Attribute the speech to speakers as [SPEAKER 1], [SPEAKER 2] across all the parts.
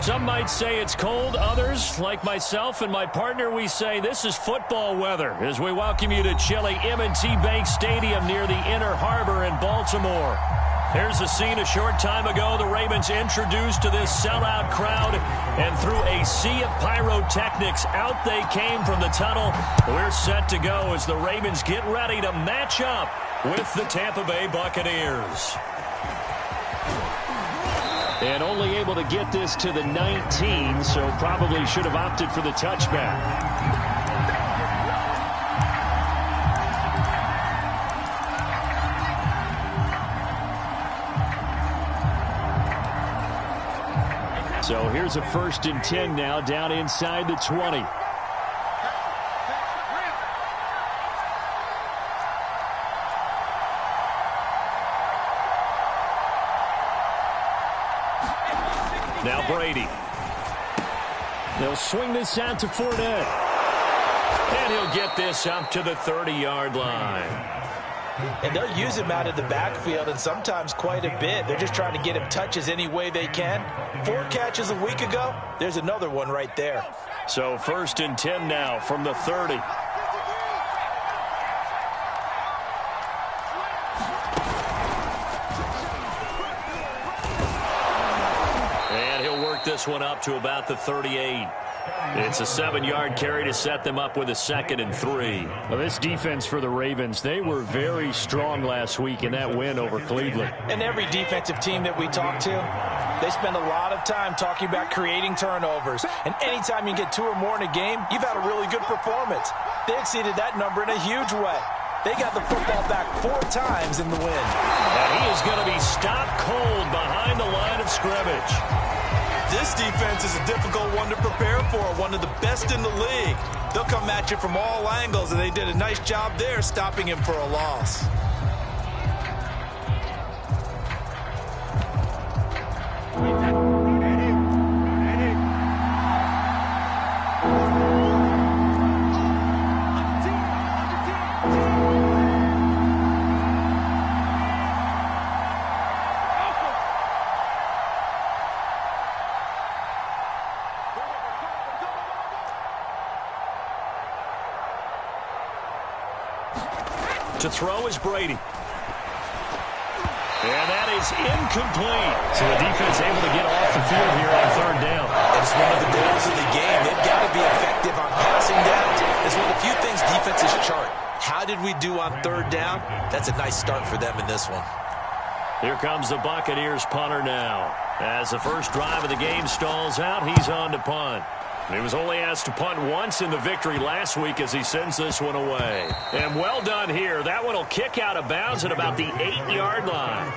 [SPEAKER 1] Some might say it's cold. Others, like myself and my partner, we say this is football weather as we welcome you to chilly M&T Bank Stadium near the Inner Harbor in Baltimore. Here's a scene a short time ago. The Ravens introduced to this sellout crowd, and through a sea of pyrotechnics, out they came from the tunnel. We're set to go as the Ravens get ready to match up with the Tampa Bay Buccaneers. And only able to get this to the 19, so probably should have opted for the touchback. So here's a 1st and 10 now, down inside the 20. Now Brady. They'll swing this out to Fournette. And he'll get this up to the 30-yard line.
[SPEAKER 2] And they'll use him out of the backfield, and sometimes quite a bit. They're just trying to get him touches any way they can. 4 catches a week ago. There's another one right there.
[SPEAKER 1] So 1st and 10 now from the 30. And he'll work this one up to about the 38. It's a 7-yard carry to set them up with a 2nd and 3. Well, this defense for the Ravens, they were very strong last week in that win over Cleveland.
[SPEAKER 2] And every defensive team that we talk to, they spend a lot of time talking about creating turnovers. And anytime you get 2 or more in a game, you've had a really good performance. They exceeded that number in a huge way. They got the football back 4 times in the win.
[SPEAKER 1] And he is going to be stopped cold behind the line of scrimmage.
[SPEAKER 2] This defense is a difficult one to prepare for, one of the best in the league. They'll come at you from all angles, and they did a nice job there stopping him for a loss.
[SPEAKER 1] To throw is Brady. And that is incomplete. So the defense able to get off the field here on 3rd down.
[SPEAKER 2] It's one of the goals of the game. They've got to be effective on passing downs. It's one of the few things defenses chart. How did we do on 3rd down? That's a nice start for them in this one.
[SPEAKER 1] Here comes the Buccaneers punter now. As the first drive of the game stalls out, he's on to punt. He was only asked to punt once in the victory last week as he sends this one away. And well done here. That one will kick out of bounds at about the 8-yard line.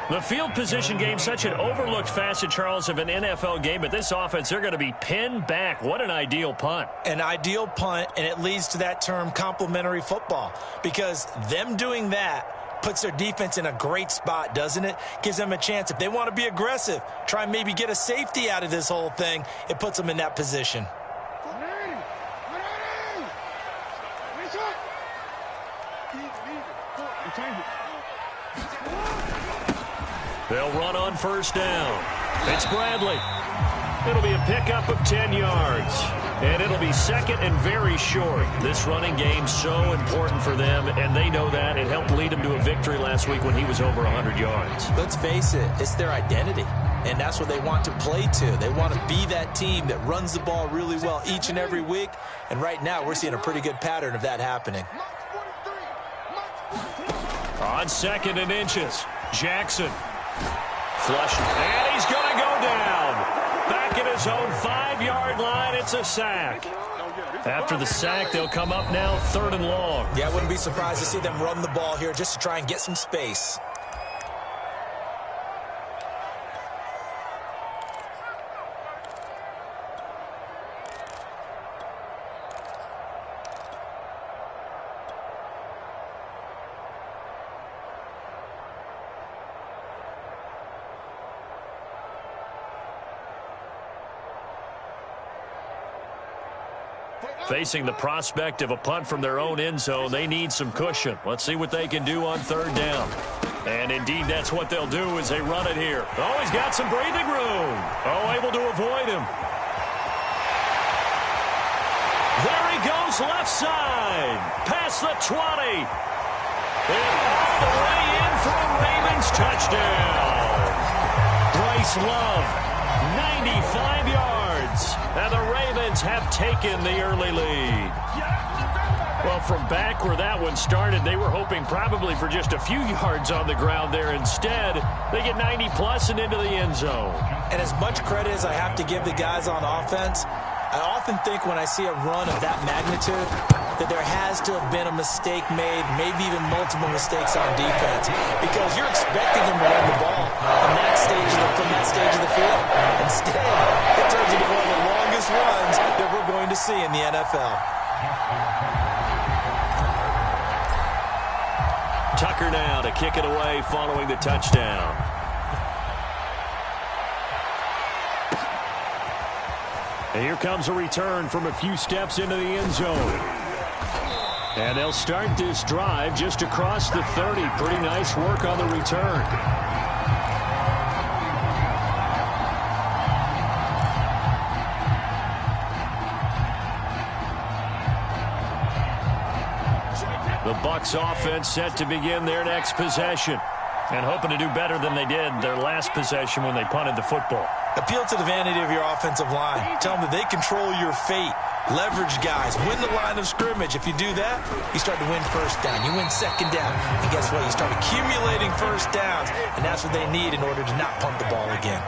[SPEAKER 1] The field position game, such an overlooked facet, Charles, of an NFL game. But this offense, they're going to be pinned back. What an ideal punt.
[SPEAKER 2] An ideal punt, and it leads to that term complementary football. Because them doing that puts their defense in a great spot, doesn't it? Gives them a chance. If they want to be aggressive, try and maybe get a safety out of this whole thing, it puts them in that position.
[SPEAKER 1] They'll run on 1st down. It's Bradley. It'll be a pickup of 10 yards. And it'll be 2nd and very short. This running game so important for them, and they know that. It helped lead them to a victory last week when he was over 100 yards.
[SPEAKER 2] Let's face it, it's their identity. And that's what they want to play to. They want to be that team that runs the ball really well each and every week. And right now, we're seeing a pretty good pattern of that happening.
[SPEAKER 1] On 2nd and inches, Jackson. Flush, and he's going to go down. Back at his own 5-yard line, it's a sack. After the sack, they'll come up now 3rd and long.
[SPEAKER 2] Yeah, I wouldn't be surprised to see them run the ball here just to try and get some space.
[SPEAKER 1] Facing the prospect of a punt from their own end zone, they need some cushion. Let's see what they can do on 3rd down. And indeed, that's what they'll do as they run it here. Oh, he's got some breathing room. Oh, able to avoid him. There he goes left side. Past the 20. And all the way in for a Ravens touchdown. Bryce Love, 95 yards. And the Ravens have taken the early lead. Well, from back where that one started, they were hoping probably for just a few yards on the ground there. Instead, they get 90-plus and into the end zone.
[SPEAKER 2] And as much credit as I have to give the guys on offense, I often think when I see a run of that magnitude that there has to have been a mistake made, maybe even multiple mistakes on defense, because you're expecting them to run the ball from that stage of the field. Instead, it turns into one of the longest runs that we're going to see in the NFL.
[SPEAKER 1] Tucker now to kick it away following the touchdown. And here comes a return from a few steps into the end zone. And they'll start this drive just across the 30. Pretty nice work on the return. The Bucs offense set to begin their next possession. And hoping to do better than they did their last possession when they punted the football.
[SPEAKER 2] Appeal to the vanity of your offensive line. Tell them that they control your fate. Leverage guys. Win the line of scrimmage. If you do that, you start to win first down. You win second down. And guess what? You start accumulating first downs. And that's what they need in order to not punt the ball again.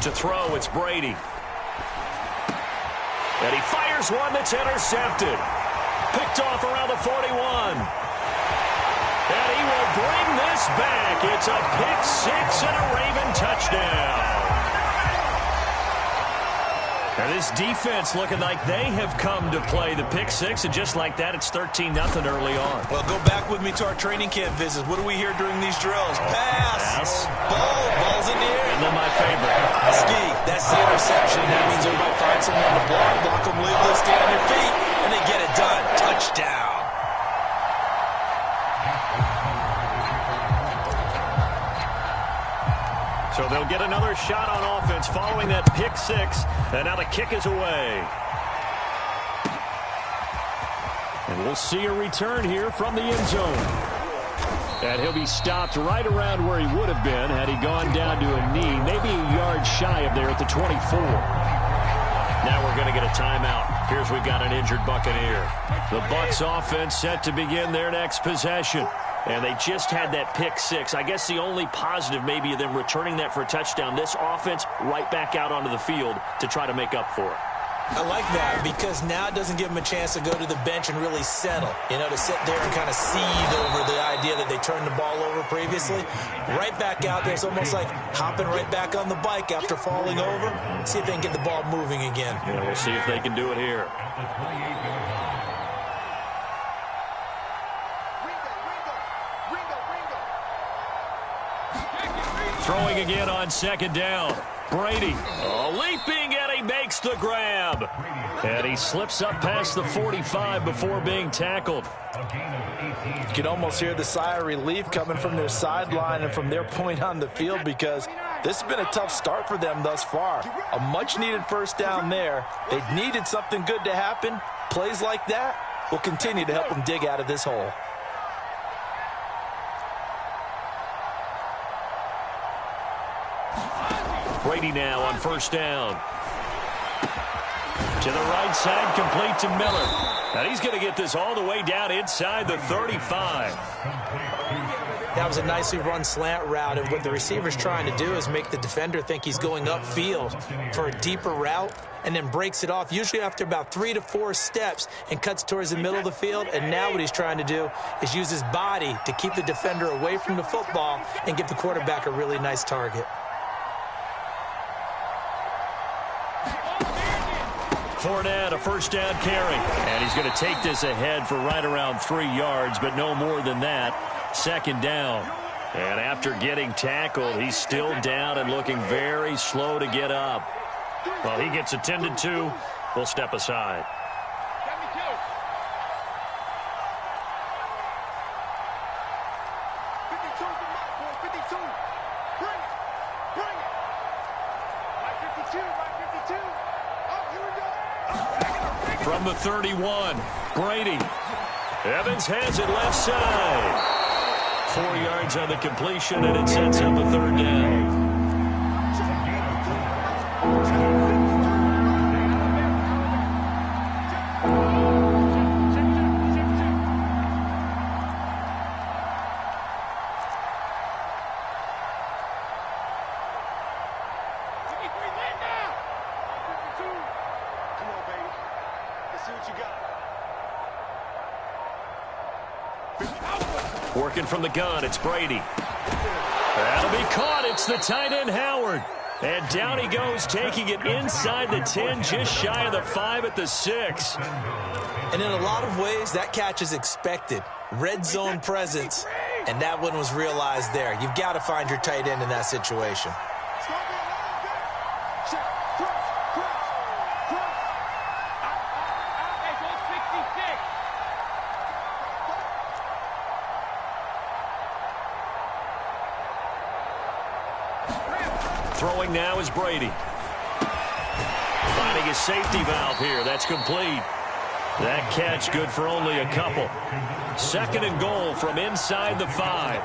[SPEAKER 1] To throw, it's Brady. And he fires one that's intercepted. Picked off around the 41. And he will bring this back. It's a pick-6 and a Raven touchdown. And this defense looking like they have come to play the pick-6, and just like that, it's 13-0 early on.
[SPEAKER 2] Well, go back with me to our training camp visits. What do we hear during these drills? Pass. Ball's in the air.
[SPEAKER 1] And then my favorite.
[SPEAKER 2] Ski. That's the interception. That means everybody find someone to block them legally, stay on your feet, and they get it done. Touchdown.
[SPEAKER 1] So they'll get another shot on offense following that pick-6, and now the kick is away. And we'll see a return here from the end zone. And he'll be stopped right around where he would have been had he gone down to a knee, maybe a yard shy of there at the 24. Now we're going to get a timeout. Here's we've got an injured Buccaneer. The Bucs offense set to begin their next possession. And they just had that pick-6. I guess the only positive maybe of them returning that for a touchdown. This offense right back out onto the field to try to make up for it.
[SPEAKER 2] I like that because now it doesn't give them a chance to go to the bench and really settle. You know, to sit there and kind of seethe over the idea that they turned the ball over previously. Right back out there. It's almost like hopping right back on the bike after falling over. See if they can get the ball moving again.
[SPEAKER 1] Yeah, we'll see if they can do it here. Throwing again on second down. Brady leaping, and he makes the grab. And he slips up past the 45 before being tackled.
[SPEAKER 2] You can almost hear the sigh of relief coming from their sideline and from their point on the field because this has been a tough start for them thus far. A much-needed first down there. They needed something good to happen. Plays like that will continue to help them dig out of this hole.
[SPEAKER 1] Brady now on first down. To the right side, complete to Miller. And he's going to get this all the way down inside the 35.
[SPEAKER 2] That was a nicely run slant route, and what the receiver's trying to do is make the defender think he's going upfield for a deeper route and then breaks it off, usually after about 3 to 4 steps, and cuts towards the middle of the field. And now what he's trying to do is use his body to keep the defender away from the football and give the quarterback a really nice target.
[SPEAKER 1] Fournette, a first down carry. And he's going to take this ahead for right around 3 yards, but no more than that. Second down. And after getting tackled, he's still down and looking very slow to get up. Well, he gets attended to, will step aside. From the 31, Brady. Evans has it left side. 4 yards on the completion, and it sets up a third down. Working from the gun, it's Brady. That'll be caught. It's the tight end, Howard. And down he goes, taking it inside the 10, just shy of the 5 at the 6.
[SPEAKER 2] And in a lot of ways, that catch is expected. Red zone presence, and that one was realized there. You've got to find your tight end in that situation.
[SPEAKER 1] Throwing now is Brady. Finding his safety valve here. That's complete. That catch good for only a couple. 2nd and goal from inside the 5.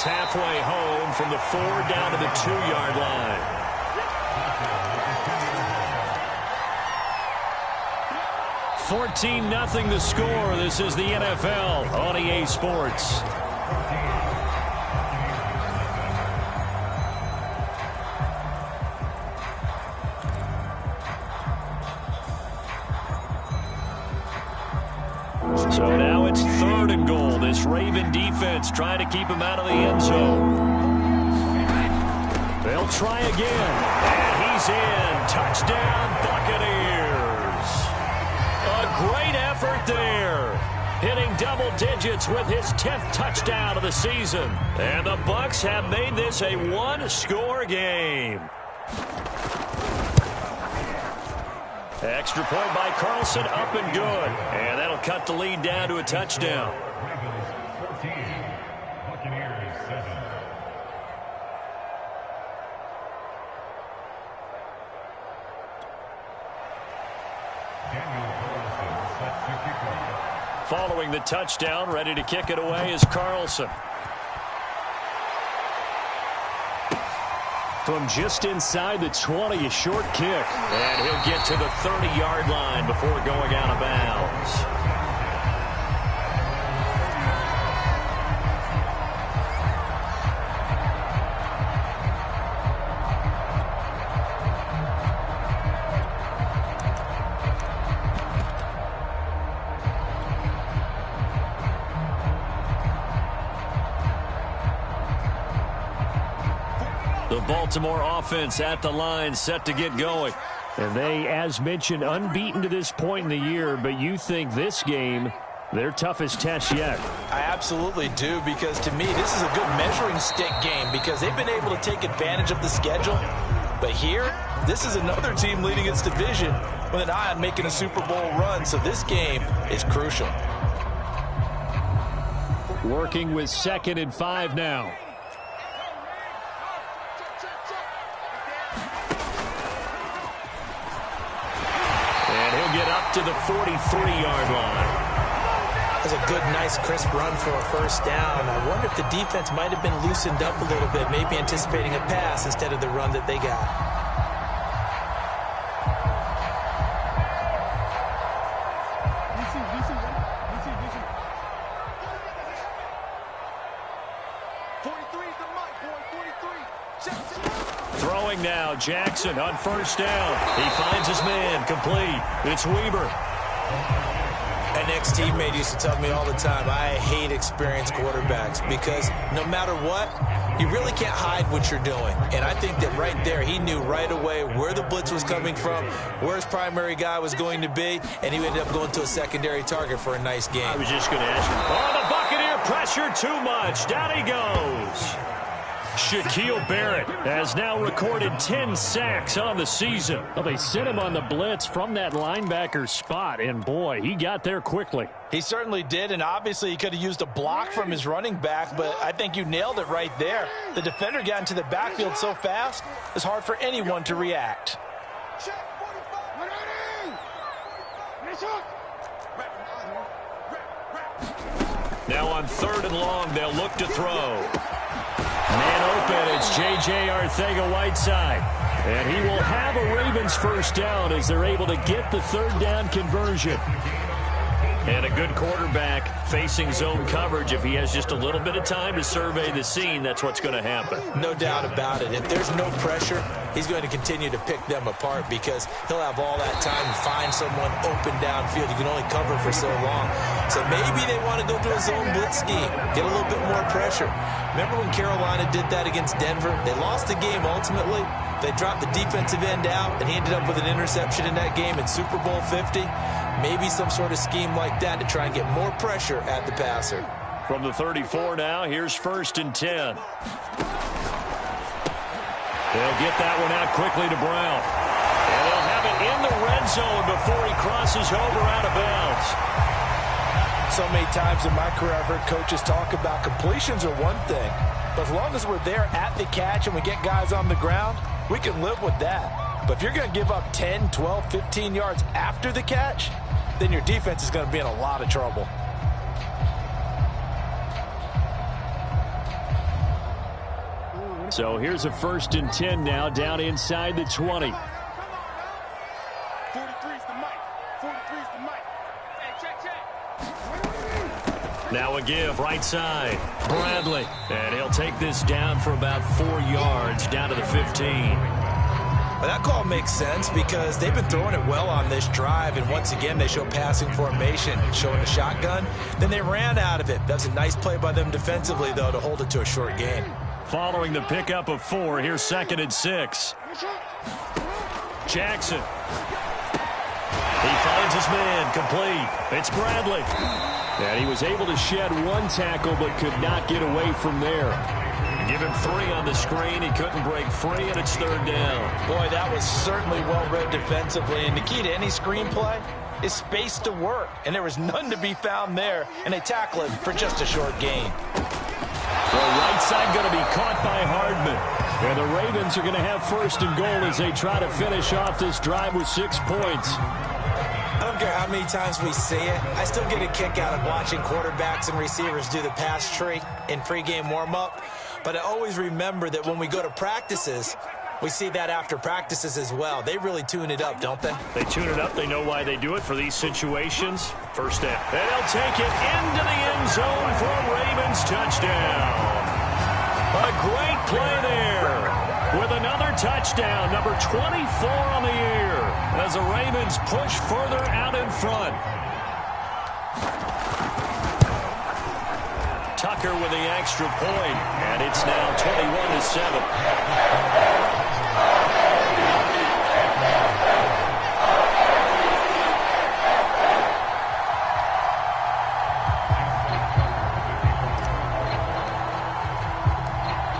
[SPEAKER 1] Halfway home from the 4 down to the 2-yard line. $14-0 the score. This is the NFL on EA Sports. So now it's 3rd and goal. This Raven defense trying to keep him out of the end zone. They'll try again. And he's in. Touchdown, Buccaneers. A great effort there. Hitting double digits with his 10th touchdown of the season. And the Bucs have made this a one-score game. Extra point by Carlson, up and good. And that'll cut the lead down to a touchdown. Following the touchdown, ready to kick it away is Carlson. From just inside the 20, a short kick. And he'll get to the 30-yard line before going out of bounds. The Baltimore offense at the line, set to get going. And they, as mentioned, unbeaten to this point in the year, but you think this game, their toughest test yet?
[SPEAKER 2] I absolutely do, because to me, this is a good measuring stick game because they've been able to take advantage of the schedule. But here, this is another team leading its division with an eye on making a Super Bowl run, so this game is crucial.
[SPEAKER 1] Working with 2nd and 5 now. Get up to the 43-yard line.
[SPEAKER 2] That's a good, nice, crisp run for a first down. I wonder if the defense might have been loosened up a little bit, maybe anticipating a pass instead of the run that they got.
[SPEAKER 1] Throwing now, Jackson on first down. He finds his man, complete. It's Weber.
[SPEAKER 2] An ex-teammate used to tell me all the time, I hate experienced quarterbacks because no matter what, you really can't hide what you're doing. And I think that right there, he knew right away where the blitz was coming from, where his primary guy was going to be, and he ended up going to a secondary target for a nice game.
[SPEAKER 1] I was just going to ask you. Oh, the Buccaneer pressure too much. Down he goes. Shaquille Barrett has now recorded 10 sacks on the season. Well, they sent him on the blitz from that linebacker spot, and boy, he got there quickly.
[SPEAKER 2] He certainly did, and obviously he could have used a block from his running back, but I think you nailed it right there. The defender got into the backfield so fast, it's hard for anyone to react.
[SPEAKER 1] Now on 3rd and long, they'll look to throw. Man open, it's J.J. Arcega-Whiteside. And he will have a Ravens first down as they're able to get the 3rd down conversion. And a good quarterback facing zone coverage. If he has just a little bit of time to survey the scene, that's what's going to happen.
[SPEAKER 2] No doubt about it. If there's no pressure, he's going to continue to pick them apart because he'll have all that time to find someone open downfield. You can only cover for so long. So maybe they want to go to a zone blitz scheme, get a little bit more pressure. Remember when Carolina did that against Denver? They lost the game ultimately. They dropped the defensive end out, and he ended up with an interception in that game in Super Bowl 50. Maybe some sort of scheme like that to try and get more pressure at the passer.
[SPEAKER 1] From the 34 now, here's 1st and 10. They'll get that one out quickly to Brown. And they'll have it in the red zone before he crosses over out of bounds.
[SPEAKER 2] So many times in my career, I've heard coaches talk about completions are one thing. But as long as we're there at the catch and we get guys on the ground, we can live with that. But if you're going to give up 10, 12, 15 yards after the catch, then your defense is going to be in a lot of trouble.
[SPEAKER 1] So here's a 1st and 10 now, down inside the 20.
[SPEAKER 3] 43's the mic. 43's the mic. Hey, check.
[SPEAKER 1] Now a give, right side. Bradley. And he'll take this down for about 4 yards, down to the 15.
[SPEAKER 2] Well, that call makes sense because they've been throwing it well on this drive, and once again they show passing formation, showing the shotgun. Then they ran out of it. That was a nice play by them defensively, though, to hold it to a short gain.
[SPEAKER 1] Following the pickup of 4, here's 2nd and 6. Jackson. He finds his man, complete. It's Bradley. And he was able to shed 1 tackle but could not get away from there. Give him 3 on the screen. He couldn't break free, and it's 3rd down.
[SPEAKER 2] Boy, that was certainly well-read defensively. And the key to any screenplay is space to work. And there was none to be found there. And they tackle him for just a short gain.
[SPEAKER 1] The right side going to be caught by Hardman. And the Ravens are going to have 1st and goal as they try to finish off this drive with 6 points.
[SPEAKER 2] I don't care how many times we see it. I still get a kick out of watching quarterbacks and receivers do the pass tree in pregame warm-up. But I always remember that when we go to practices, we see that after practices as well. They really tune it up, don't they?
[SPEAKER 1] They tune it up. They know why they do it for these situations. 1st down. And they'll take it into the end zone for a Ravens touchdown. A great play there with another touchdown, number 24 on the year, as the Ravens push further out in front. Tucker with the extra point, and it's now 21-7.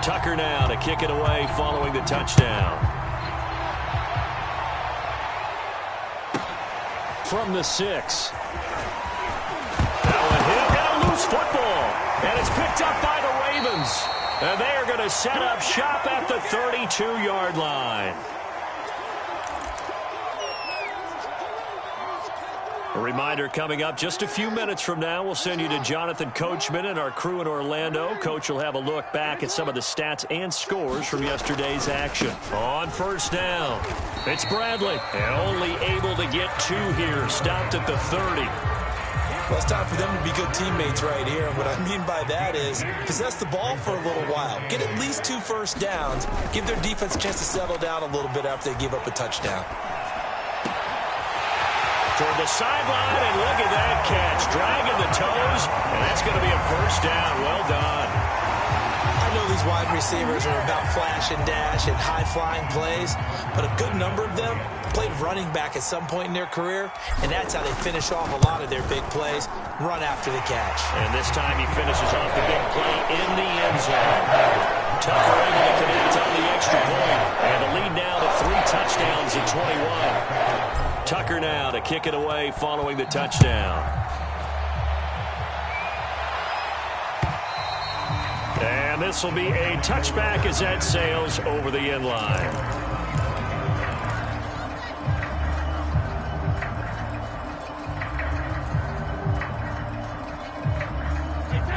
[SPEAKER 1] Tucker now to kick it away following the touchdown. From the 6. Now a hit and a loose football. And it's picked up by the Ravens. And they are going to set up shop at the 32-yard line. A reminder coming up just a few minutes from now, we'll send you to Jonathan Coachman and our crew in Orlando. Coach will have a look back at some of the stats and scores from yesterday's action. On 1st down, it's Bradley. And only able to get 2 here, stopped at the 30.
[SPEAKER 2] Well, it's time for them to be good teammates right here. And what I mean by that is possess the ball for a little while. Get at least 2 first downs. Give their defense a chance to settle down a little bit after they give up a touchdown.
[SPEAKER 1] Toward the sideline, and look at that catch. Dragging the toes, and that's going to be a 1st down. Well done.
[SPEAKER 2] I know these wide receivers are about flash and dash and high-flying plays, but a good number of them played running back at some point in their career, and that's how they finish off a lot of their big plays, run after the catch.
[SPEAKER 1] And this time he finishes off the big play in the end zone. Tucker able to connect on the extra point, and the lead now to 3 touchdowns at 21. Tucker now to kick it away following the touchdown. And this will be a touchback as that sails over the end line.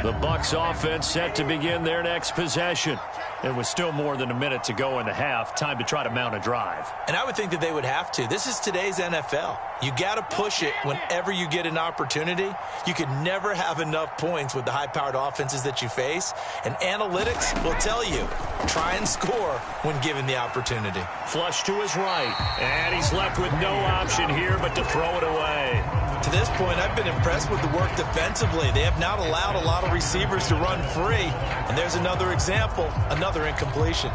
[SPEAKER 1] The Bucs offense set to begin their next possession. It was still more than a minute to go in the half. Time to try to mount a drive.
[SPEAKER 2] And I would think that they would have to. This is today's NFL. You got to push it whenever you get an opportunity. You could never have enough points with the high-powered offenses that you face. And analytics will tell you, try and score when given the opportunity.
[SPEAKER 1] Flush to his right. And he's left with no option here but to throw it away.
[SPEAKER 2] To this point, I've been impressed with the work defensively. They have not allowed a lot of receivers to run free. And there's another example, another incompletion.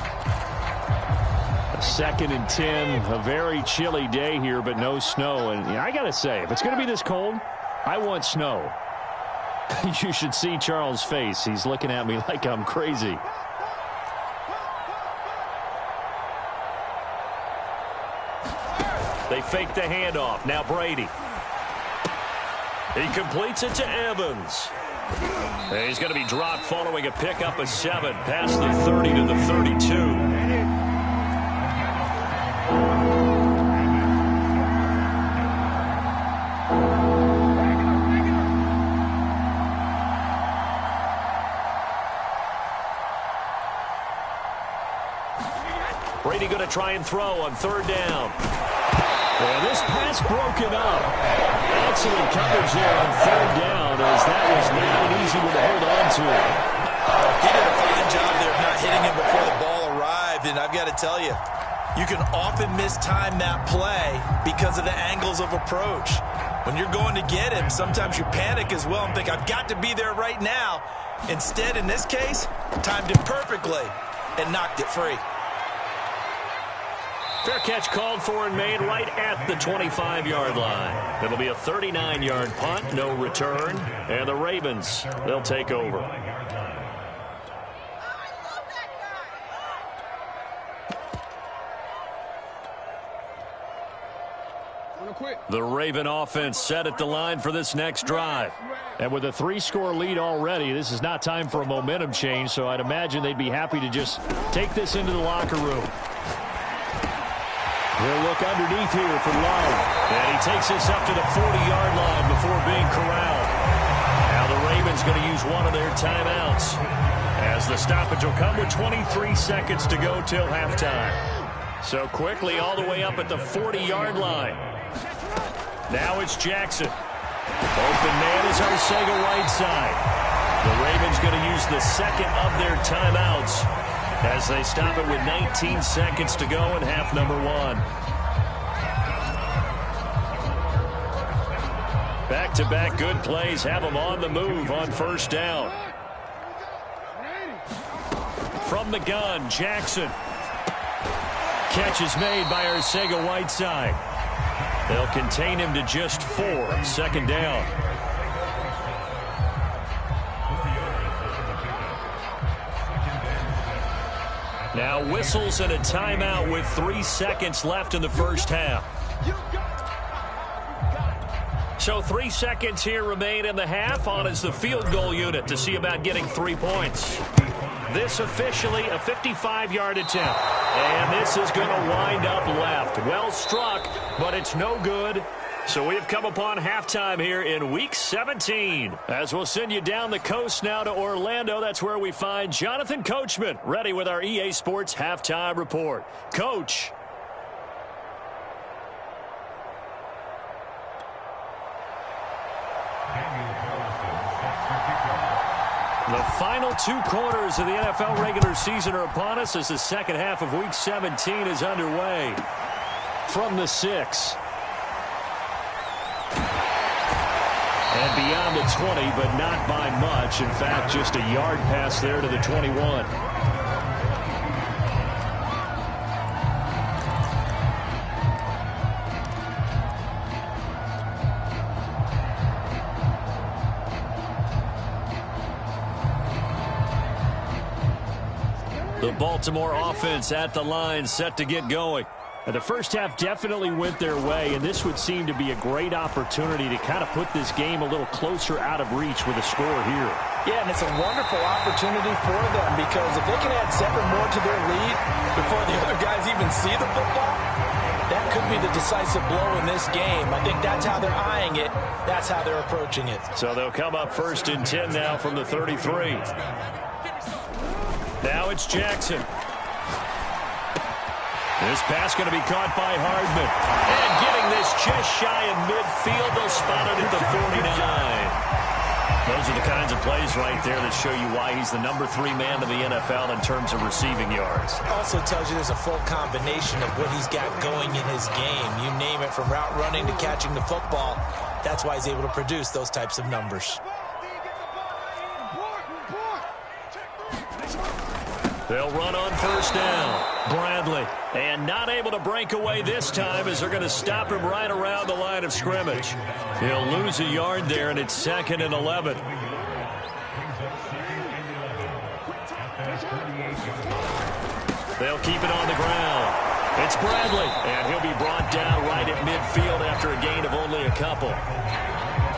[SPEAKER 1] 2nd and 10, a very chilly day here, but no snow. And I got to say, if it's going to be this cold, I want snow. You should see Charles' face. He's looking at me like I'm crazy. They fake the handoff. Now Brady. He completes it to Evans. And he's going to be dropped following a pickup of 7 past the 30 to the 32. Brady going to try and throw on 3rd down. And this pass broken up. Excellent coverage there on 3rd down, as that was not an easy one to hold on to.
[SPEAKER 2] He did a fine job there of not hitting him before the ball arrived, and I've got to tell you, you can often mistime that play because of the angles of approach. When you're going to get him, sometimes you panic as well and think, I've got to be there right now. Instead, in this case, timed it perfectly and knocked it free.
[SPEAKER 1] Fair catch called for and made right at the 25-yard line. It'll be a 39-yard punt, no return. And the Ravens, they'll take over. The Raven offense set at the line for this next drive. And with a 3-score lead already, this is not time for a momentum change, so I'd imagine they'd be happy to just take this into the locker room. He'll look underneath here for Love. And he takes this up to the 40-yard line before being corralled. Now the Ravens going to use one of their timeouts, as the stoppage will come with 23 seconds to go till halftime. So quickly all the way up at the 40-yard line. Now it's Jackson. Open man is Arcega-Whiteside. The Ravens going to use the second of their timeouts as they stop it with 19 seconds to go in half number 1. Back-to-back good plays have them on the move on 1st down. From the gun, Jackson. Catch is made by Arcega-Whiteside. They'll contain him to just 4. 2nd down. Now whistles and a timeout with 3 seconds left in the first half. So 3 seconds here remain in the half. On is the field goal unit to see about getting 3 points. This officially a 55-yard attempt. And this is going to wind up left. Well struck, but it's no good. So we have come upon halftime here in Week 17. As we'll send you down the coast now to Orlando, that's where we find Jonathan Coachman, ready with our EA Sports Halftime Report. Coach. The final 2 quarters of the NFL regular season are upon us as the second half of Week 17 is underway. From the 6. And beyond the 20, but not by much. In fact, just a yard pass there to the 21. The Baltimore offense at the line, set to get going. And the first half definitely went their way, and this would seem to be a great opportunity to kind of put this game a little closer out of reach with a score here.
[SPEAKER 2] Yeah, and it's a wonderful opportunity for them, because if they can add 7 more to their lead before the other guys even see the football, that could be the decisive blow in this game. I think that's how they're eyeing it. That's how they're approaching it.
[SPEAKER 1] So they'll come up 1st and 10 now from the 33. Now it's Jackson. This pass going to be caught by Hardman. And getting this just shy of midfield, they'll spot it at the 49. Those are the kinds of plays right there that show you why he's the number 3 man in the NFL in terms of receiving yards.
[SPEAKER 2] Also tells you there's a full combination of what he's got going in his game. You name it, from route running to catching the football. That's why he's able to produce those types of numbers.
[SPEAKER 1] They'll run on 1st down. Bradley. And not able to break away this time, as they're going to stop him right around the line of scrimmage. He'll lose a yard there, and it's 2nd and 11. They'll keep it on the ground. It's Bradley, and he'll be brought down right at midfield after a gain of only a couple.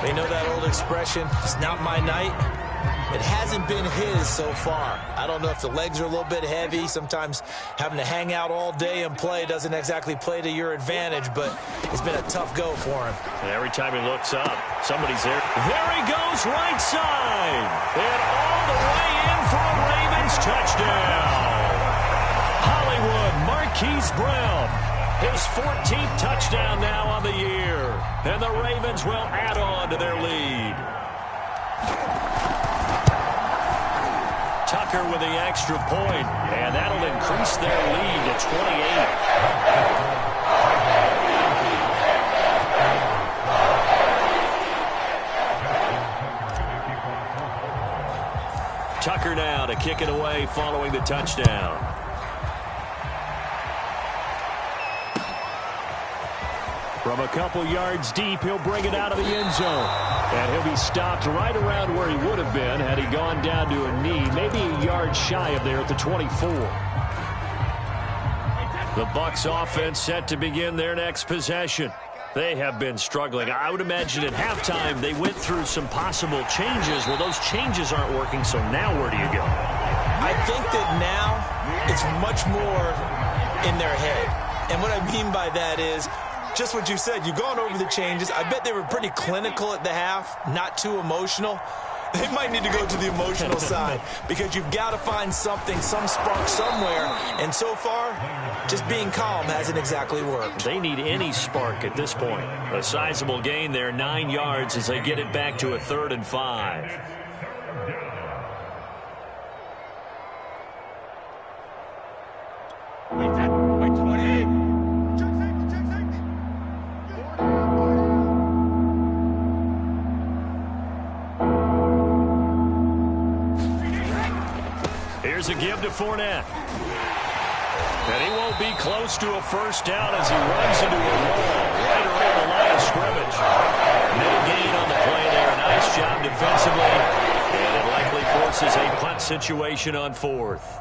[SPEAKER 2] They know that old expression, it's not my night. It hasn't been his so far. I don't know if the legs are a little bit heavy. Sometimes having to hang out all day and play doesn't exactly play to your advantage, but it's been a tough go for him.
[SPEAKER 1] And every time he looks up, somebody's there. There he goes, right side. And all the way in for a Ravens touchdown. Hollywood Marquise Brown. His 14th touchdown now on the year. And the Ravens will add on to their lead. Tucker with the extra point, and that'll increase their lead to 28. Tucker now to kick it away following the touchdown. From a couple yards deep, he'll bring it out of the end zone. And he'll be stopped right around where he would have been had he gone down to a knee, maybe a yard shy of there at the 24. The Bucs offense set to begin their next possession. They have been struggling. I would imagine at halftime they went through some possible changes. Well, those changes aren't working, so now where do you go?
[SPEAKER 2] I think that now it's much more in their head. And what I mean by that is, just what you said, you've gone over the changes. I bet they were pretty clinical at the half, not too emotional. They might need to go to the emotional side, because you've got to find something, some spark somewhere. And so far, just being calm hasn't exactly worked.
[SPEAKER 1] They need any spark at this point. A sizable gain there, 9 yards as they get it back to a 3rd and 5. Here's a give to Fournette. And he won't be close to a 1st down as he runs into a wall right around the line of scrimmage. No gain on the play there. Nice job defensively. And it likely forces a punt situation on 4th.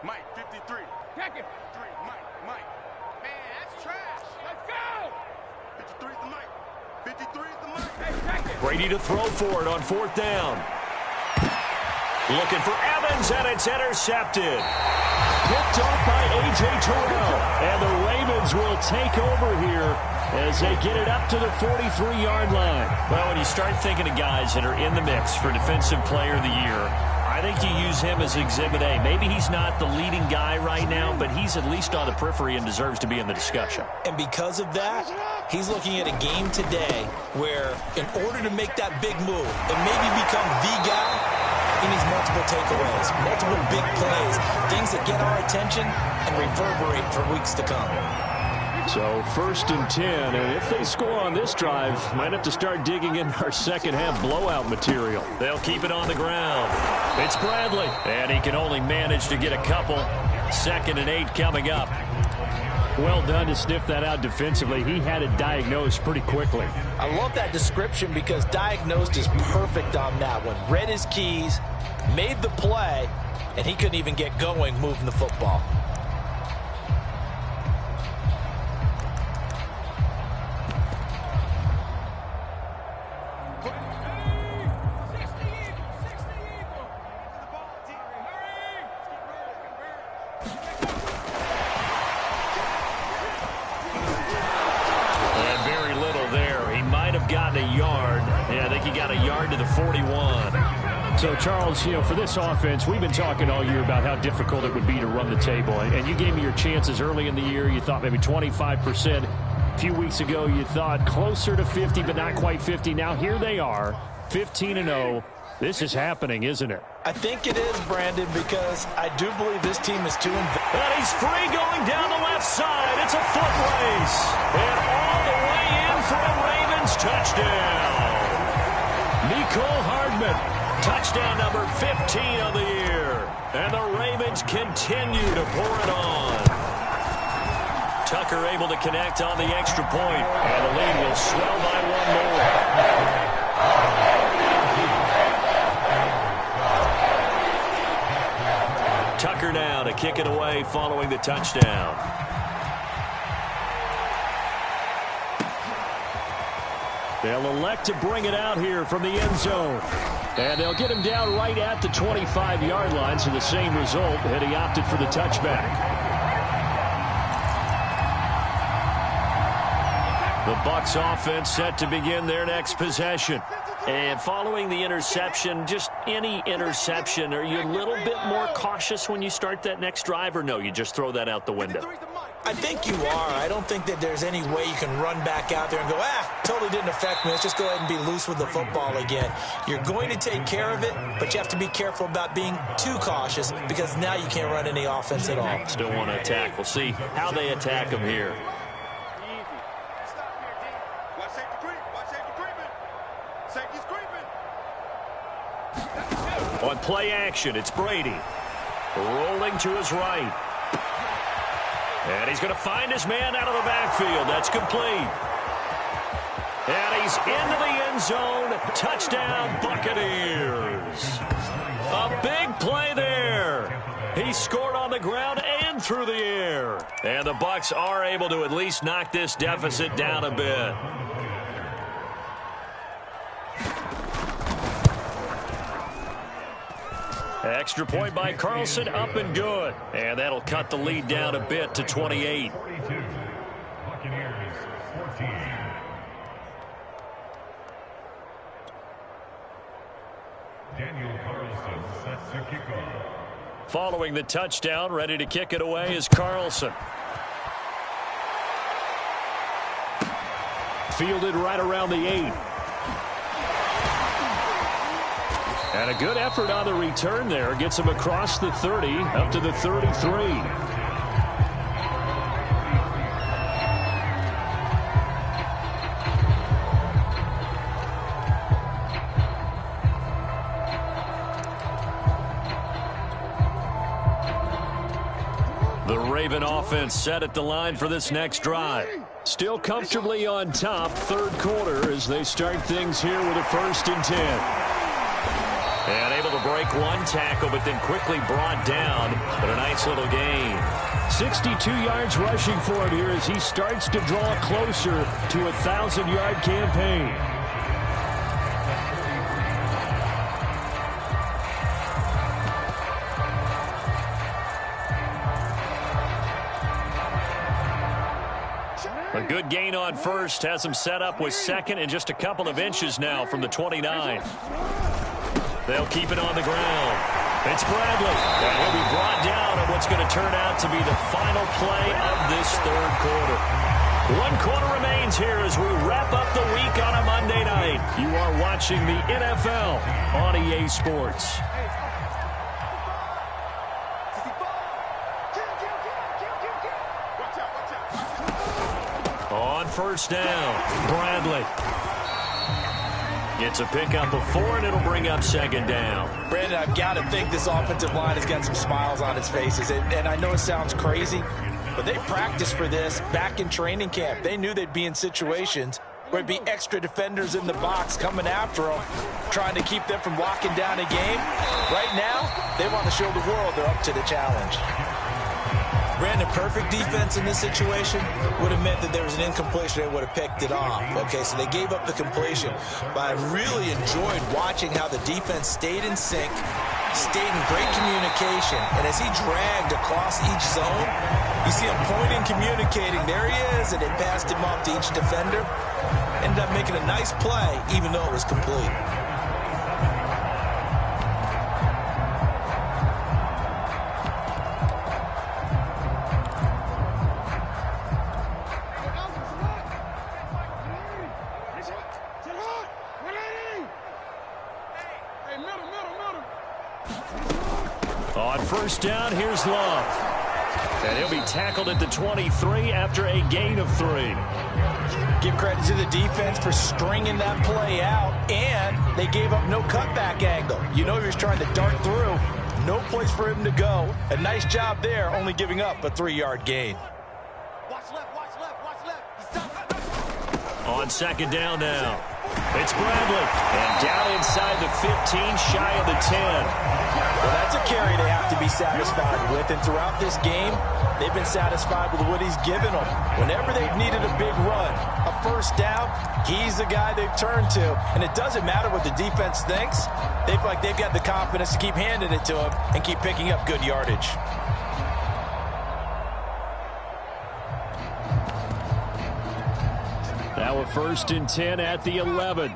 [SPEAKER 3] Mike, 53. Check it. 3, Mike. Man, that's trash. Let's go. 53 is the Mike. 53 is the Mike. Hey, check it.
[SPEAKER 1] Brady to throw for it on 4th down. Looking for Evans, and it's intercepted. Picked off by A.J. Terrell. And the Ravens will take over here as they get it up to the 43-yard line. Well, when you start thinking of guys that are in the mix for Defensive Player of the Year, I think you use him as Exhibit A. Maybe he's not the leading guy right now, but he's at least on the periphery and deserves to be in the discussion.
[SPEAKER 2] And because of that, he's looking at a game today where in order to make that big move and maybe become the guy, he needs multiple takeaways, multiple big plays, things that get our attention and reverberate for weeks to come.
[SPEAKER 1] So 1st and 10, and if they score on this drive, might have to start digging in our second half blowout material. They'll keep it on the ground. It's Bradley, and he can only manage to get a couple. 2nd and 8 coming up. Well done to sniff that out defensively. He had it diagnosed pretty quickly.
[SPEAKER 2] I love that description because diagnosed is perfect on that one. Read his keys, made the play, and he couldn't even get going moving the football.
[SPEAKER 1] So, Charles, for this offense, we've been talking all year about how difficult it would be to run the table. And you gave me your chances early in the year. You thought maybe 25%. A few weeks ago, you thought closer to 50, but not quite 50. Now, here they are, 15-0. This is happening, isn't it?
[SPEAKER 2] I think it is, Brandon, because I do believe this team is too invested.
[SPEAKER 1] And he's free going down the left side. It's a foot race. And all the way in for a Ravens touchdown. Nicole Hardman. Touchdown number 15 of the year. And the Ravens continue to pour it on. Tucker able to connect on the extra point. And the lead will swell by one more. Tucker now to kick it away following the touchdown. They'll elect to bring it out here from the end zone. And they'll get him down right at the 25-yard line, so the same result, and he opted for the touchback. The Bucs offense set to begin their next possession. And following the interception, just any interception, are you a little bit more cautious when you start that next drive, or no, you just throw that out the window?
[SPEAKER 2] I think you are. I don't think that there's any way you can run back out there and go, totally didn't affect me. Let's just go ahead and be loose with the football again. You're going to take care of it, but you have to be careful about being too cautious because now you can't run any offense at all.
[SPEAKER 1] Still want to attack. We'll see how they attack him here. On play action, it's Brady. Rolling to his right. And he's going to find his man out of the backfield. That's complete. And he's into the end zone. Touchdown, Buccaneers. A big play there. He scored on the ground and through the air. And the Bucs are able to at least knock this deficit down a bit. Extra point by Carlson, up and good. And that'll cut the lead down a bit to 28.
[SPEAKER 4] 42. Buccaneers 14. Daniel Carlson sets the kickoff.
[SPEAKER 1] Following the touchdown, ready to kick it away is Carlson. Fielded right around the 8. And a good effort on the return there. Gets him across the 30, up to the 33. The Raven offense set at the line for this next drive. Still comfortably on top, third quarter, as they start things here with a 1st and 10. And able to break one tackle, but then quickly brought down. But a nice little gain. 62 yards rushing for him here as he starts to draw closer to a 1,000-yard campaign. A good gain on first has him set up with second and just a couple of inches now from the 29. They'll keep it on the ground. It's Bradley, and he'll be brought down on what's going to turn out to be the final play of this third quarter. 1 quarter remains here as we wrap up the week on a Monday night. You are watching the NFL on EA Sports. On first down, Bradley gets a pickup of 4, and it'll bring up second down.
[SPEAKER 2] Brandon, I've got to think this offensive line has got some smiles on its faces. And I know it sounds crazy, but they practiced for this back in training camp. They knew they'd be in situations where it'd be extra defenders in the box coming after them, trying to keep them from locking down a game. Right now, they want to show the world they're up to the challenge. Brandon, perfect defense in this situation would have meant that there was an incompletion. They would have picked it off. Okay, so they gave up the completion. But I really enjoyed watching how the defense stayed in sync, stayed in great communication. And as he dragged across each zone, you see him pointing, communicating. There he is, and they passed him off to each defender. Ended up making a nice play, even though it was complete.
[SPEAKER 1] On first down, here's Love. And he'll be tackled at the 23 after a gain of 3.
[SPEAKER 2] Give credit to the defense for stringing that play out, and they gave up no cutback angle. You know he was trying to dart through. No place for him to go. A nice job there, only giving up a 3-yard gain.
[SPEAKER 3] Watch left, watch left, watch left.
[SPEAKER 1] On second down now, it's Bradley. And down inside the 15, shy of the 10.
[SPEAKER 2] Well, that's a carry they have to be satisfied with, and throughout this game, they've been satisfied with what he's given them. Whenever they've needed a big run, a first down, he's the guy they've turned to. And it doesn't matter what the defense thinks. They feel like they've got the confidence to keep handing it to him and keep picking up good yardage.
[SPEAKER 1] Now a 1st and 10 at the 11.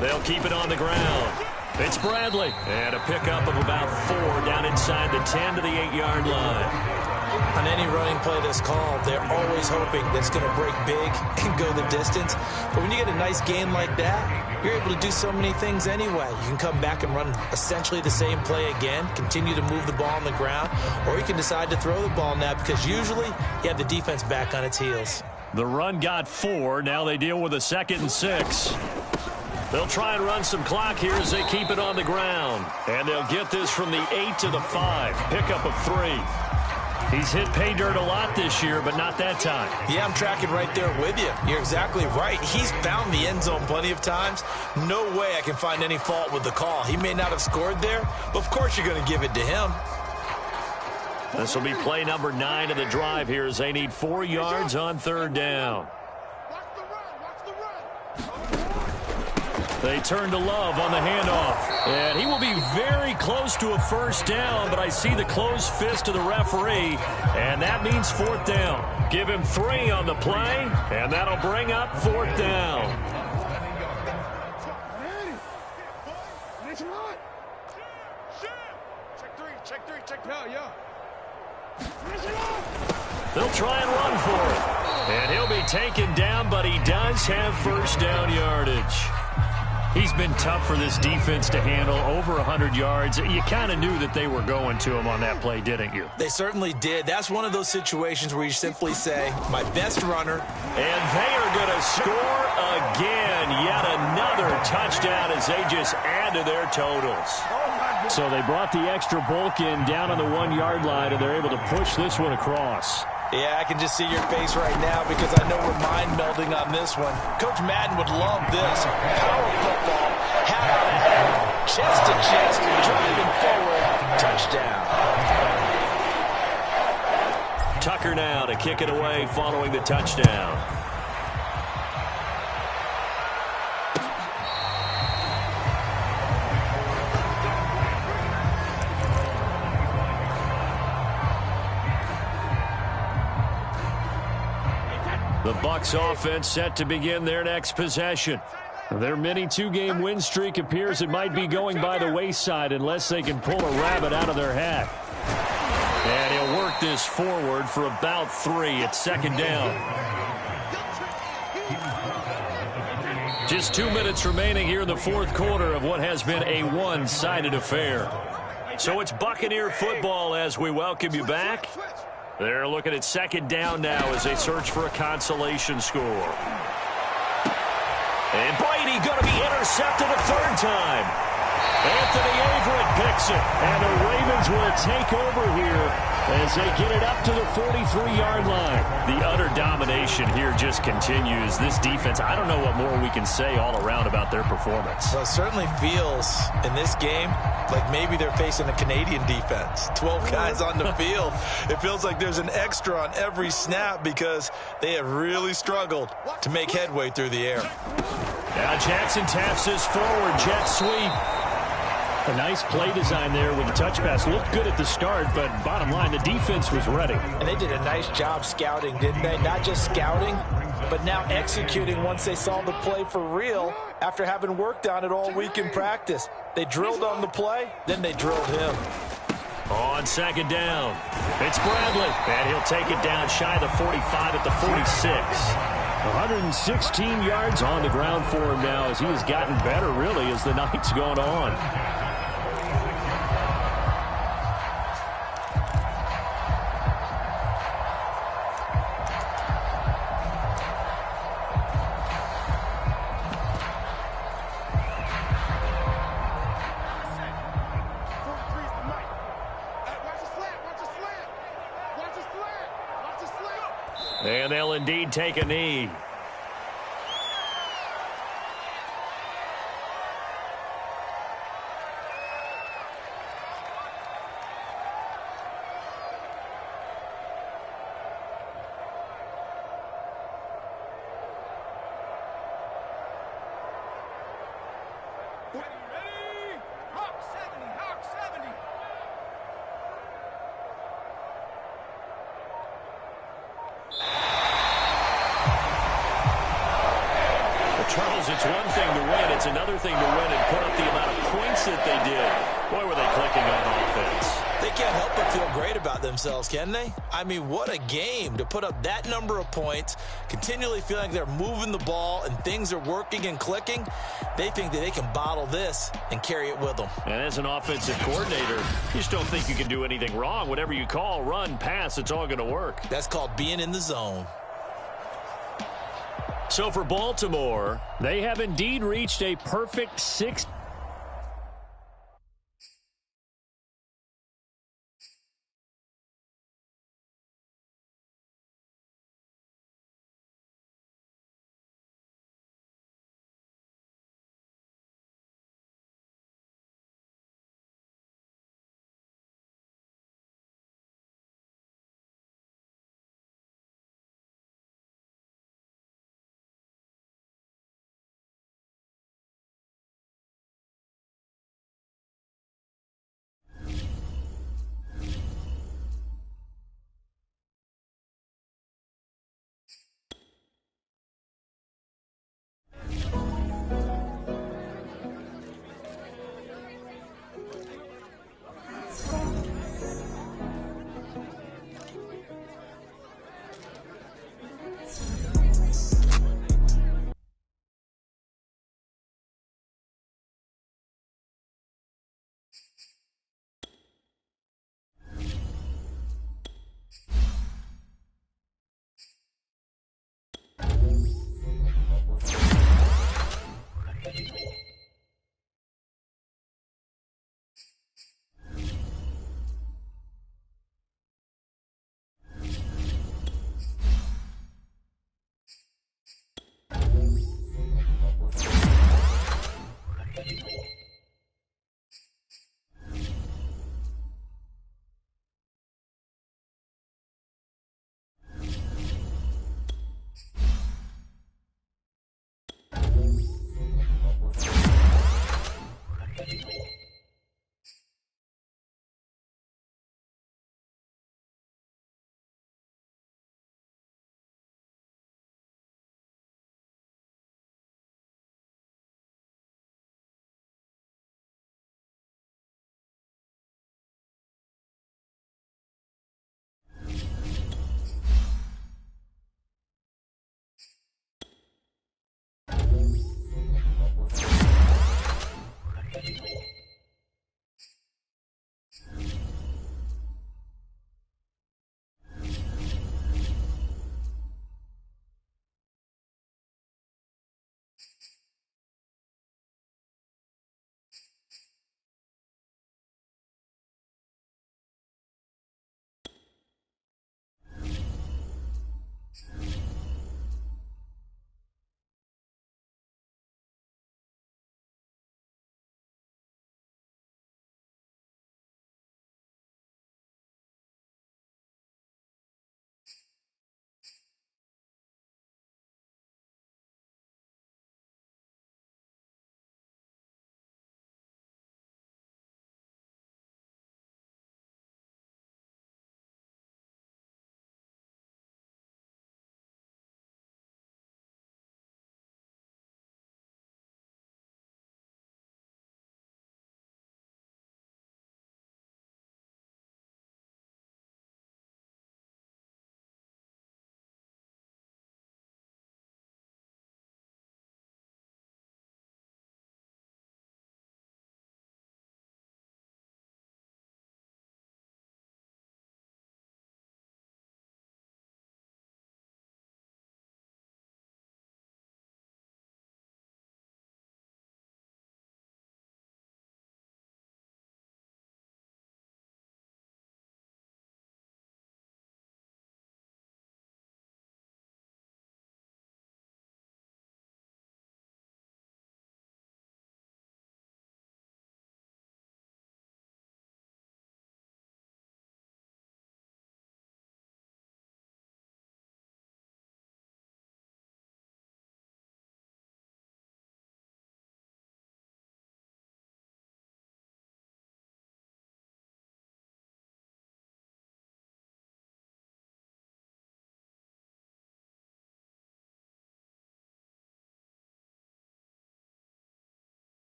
[SPEAKER 1] They'll keep it on the ground. It's Bradley. And a pickup of about 4 down inside the 10 to the 8-yard line.
[SPEAKER 2] On any running play that's called, they're always hoping that it's going to break big and go the distance. But when you get a nice game like that, you're able to do so many things anyway. You can come back and run essentially the same play again, continue to move the ball on the ground, or you can decide to throw the ball now because usually you have the defense back on its heels.
[SPEAKER 1] The run got 4. Now they deal with a 2nd and 6. They'll try and run some clock here as they keep it on the ground. And they'll get this from the 8 to the 5. Pickup of 3. He's hit pay dirt a lot this year, but not that time.
[SPEAKER 2] Yeah, I'm tracking right there with you. You're exactly right. He's found the end zone plenty of times. No way I can find any fault with the call. He may not have scored there, but of course you're going to give it to him.
[SPEAKER 1] This will be play number 9 of the drive here as they need 4 yards on 3rd down. They turn to Love on the handoff. And he will be very close to a first down, but I see the closed fist of the referee, and that means 4th down. Give him 3 on the play, and that'll bring up 4th down. They'll try and run for it. And he'll be taken down, but he does have first down yardage. He's been tough for this defense to handle, over 100 yards. You kind of knew that they were going to him on that play, didn't you?
[SPEAKER 2] They certainly did. That's one of those situations where you simply say, my best runner.
[SPEAKER 1] And they are going to score again. Yet another touchdown as they just add to their totals. So they brought the extra bulk in down on the 1-yard line, and they're able to push this one across.
[SPEAKER 2] Yeah, I can just see your face right now because I know we're mind-melding on this one. Coach Madden would love this. Power football, hat on head, chest to chest, driving forward, touchdown.
[SPEAKER 1] Tucker now to kick it away following the touchdown. The Bucs offense set to begin their next possession. Their mini two-game win streak appears it might be going by the wayside unless they can pull a rabbit out of their hat. And he'll work this forward for about 3 at second down. Just 2 minutes remaining here in the fourth quarter of what has been a one-sided affair. So it's Buccaneer football as we welcome you back. They're looking at second down now as they search for a consolation score. And Brady going to be intercepted a third time. Anthony Averett picks it. And the Ravens will take over here as they get it up to the 43-yard line. The utter domination here just continues. This defense, I don't know what more we can say all around about their performance.
[SPEAKER 2] Well, it certainly feels in this game like maybe they're facing a Canadian defense. 12 guys on the field. It feels like there's an extra on every snap because they have really struggled to make headway through the air.
[SPEAKER 1] Now Jackson taps this forward jet sweep. A nice play design there with the touch pass. Looked good at the start, but bottom line, the defense was ready.
[SPEAKER 2] And they did a nice job scouting, didn't they? Not just scouting, but now executing once they saw the play for real after having worked on it all week in practice. They drilled on the play, then they drilled him.
[SPEAKER 1] On second down, it's Bradley, and he'll take it down shy of the 45 at the 46. 116 yards on the ground for him now as he has gotten better, really, as the night's gone on. And they'll indeed take a knee. Charles, it's one thing to win. It's another thing to win and put up the amount of points that they did. Boy, were they clicking on offense.
[SPEAKER 2] They can't help but feel great about themselves, can they? I mean, what a game to put up that number of points, continually feeling like they're moving the ball and things are working and clicking. They think that they can bottle this and carry it with them.
[SPEAKER 1] And as an offensive coordinator, you just don't think you can do anything wrong. Whatever you call, run, pass, it's all going to work.
[SPEAKER 2] That's called being in the zone.
[SPEAKER 1] So for Baltimore, they have indeed reached a perfect 6